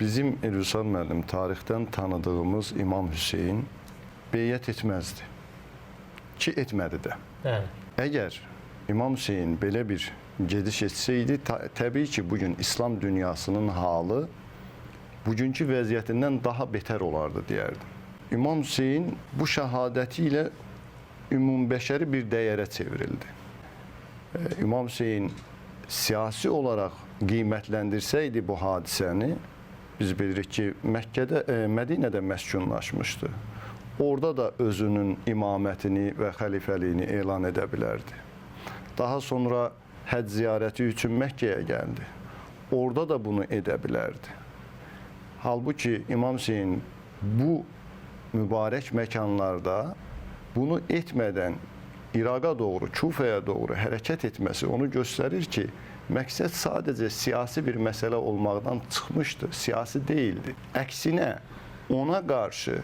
Bizim Elvüsar müəllim tarixdən tanıdığımız İmam Hüseyin beyyət etməzdi. Ki, etmədi də. Bəli. Əgər İmam Hüseyin belə bir gediş etsəydi, təbii ki, bugün İslam dünyasının halı bugünkü vəziyyətindən daha betər olardı, deyərdim. İmam Hüseyin bu şəhadəti ilə ümumbəşəri bir dəyərə çevrildi. İmam Hüseyin siyasi olaraq qiymətləndirsəydi bu hadisəni, biz bilirik ki, Mədinədə məskunlaşmışdı. Orada da özünün imamətini və xəlifəliyini elan edə bilərdi. Daha sonra həcc ziyarəti üçün Məkkəyə gəldi. Orada da bunu edə bilərdi. Halbuki İmam Hüseyin bu mübarək məkanlarda bunu etmədən İraqa doğru, Kufəyə doğru hərəkət etməsi onu göstərir ki, məqsəd sadəcə siyasi bir məsələ olmaqdan çıxmışdı, siyasi deyildi. Əksinə, ona qarşı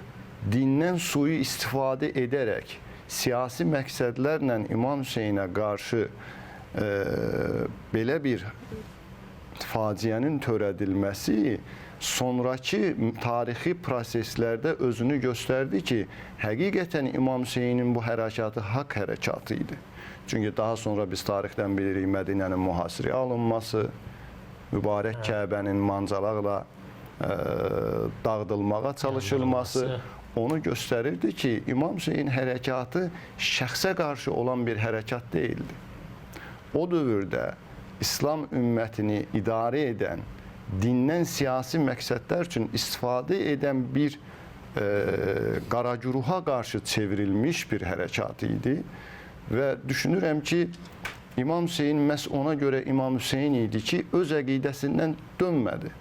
dindən sui istifadə edərək siyasi məqsədlərlə İmam Hüseynə qarşı belə bir faciənin törədilməsi sonraki tarixi proseslərdə özünü göstərdi ki, həqiqətən İmam Hüseynin bu hərəkatı haqq hərəkatı idi. Çünki daha sonra biz tarixdən bilirik Mədinənin mühasirəyə alınması, mübarək Kəbənin mancalaqla dağıdılmağa çalışılması onu göstərirdi ki, İmam Hüseyin hərəkatı şəxsə qarşı olan bir hərəkat deyildi. O dövrdə İslam ümmətini idarə edən, dindən siyasi məqsədlər üçün istifadə edən bir qaraguruha qarşı çevrilmiş bir hərəkat idi. Və düşünürəm ki, İmam Hüseyin məhz ona görə İmam Hüseyin idi ki, öz əqidəsindən dönmədi.